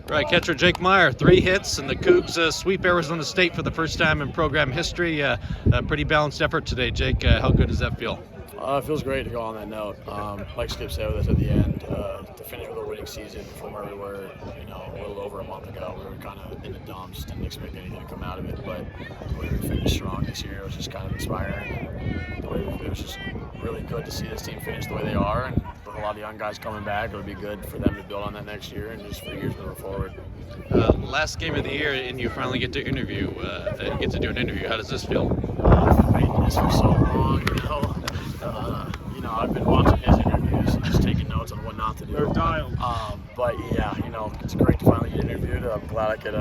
Right, catcher Jake Meyer, 3 hits, and the Cougs sweep Arizona State for the first time in program history. A pretty balanced effort today, Jake. How good does that feel? It feels great to go on that note. Like Skip said with us at the end, to finish with a winning season from where we were, a little over a month ago. We were kind of in the dumps, didn't expect anything to come out of it, but the way we finished strong this year, it was just kind of inspiring. It was just really good to see this team finish the way they are, and with a lot of young guys coming back, it would be good for them to build on that next year and just for years moving forward. Last game of the year, and you finally get to do an interview. How does this feel? I've been waiting this for so long, I've been watching his interviews and just taking notes on what not to do. They're dialed. But yeah, it's great to finally get interviewed. I'm glad I could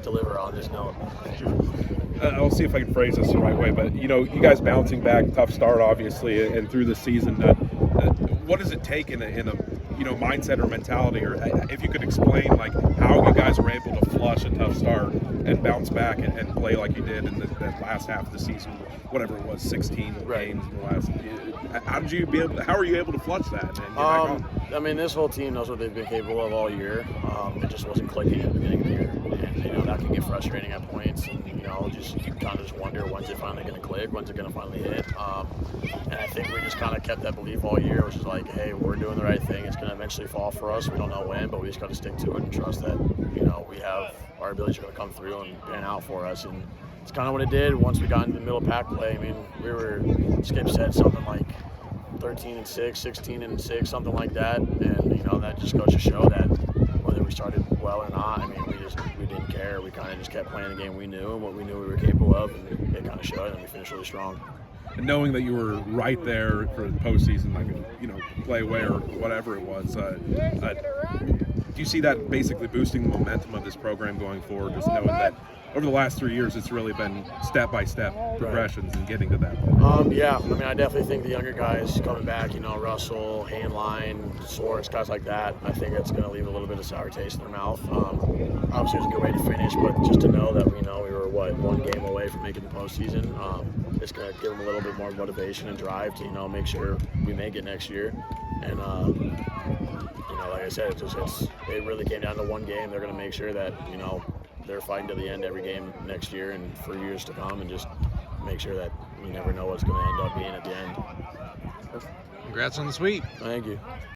deliver on this note. I'll see if I can phrase this the right way, but you guys bouncing back, tough start obviously, and through the season. What does it take in a mindset or mentality, or if you could explain like how you guys were able to flush a tough start and bounce back and play like you did in the last half of the season, whatever it was, 16 right. games in the last. How are you able to flush that? And get back on? This whole team knows what they've been capable of all year. It just wasn't clicking at the beginning of the year, and that can get frustrating at points. And you kind of just wonder when's it finally going to click, when's it going to finally hit. And I think we just kind of kept that belief all year, which is like, hey, we're doing the right thing. It's going to eventually fall for us. We don't know when, but we just got to stick to it and trust that we have our abilities are going to come through and pan out for us. And it's kind of what it did once we got into the middle pack play. Skip said something like 13-6, 16-6, something like that, and that just goes to show that whether we started well or not, we didn't care. We kind of just kept playing the game we knew and what we knew we were capable of, and it kind of showed, and we finished really strong. And knowing that you were right there for the postseason, play away or whatever it was, do you see that basically boosting the momentum of this program going forward? Just knowing that over the last 3 years, it's really been step-by-step progressions and getting to that point. Yeah, I definitely think the younger guys coming back, Russell, Handline, Swartz, guys like that, I think that's going to leave a little bit of sour taste in their mouth. Obviously, it was a good way to finish, but just to know that we were, one game away from making the postseason, it's going to give them a little bit more motivation and drive to, make sure we make it next year. And, like I said, it really came down to one game. They're going to make sure that, they're fighting to the end every game next year and for years to come, and just make sure that you never know what's going to end up being at the end. Congrats on the sweep. Thank you.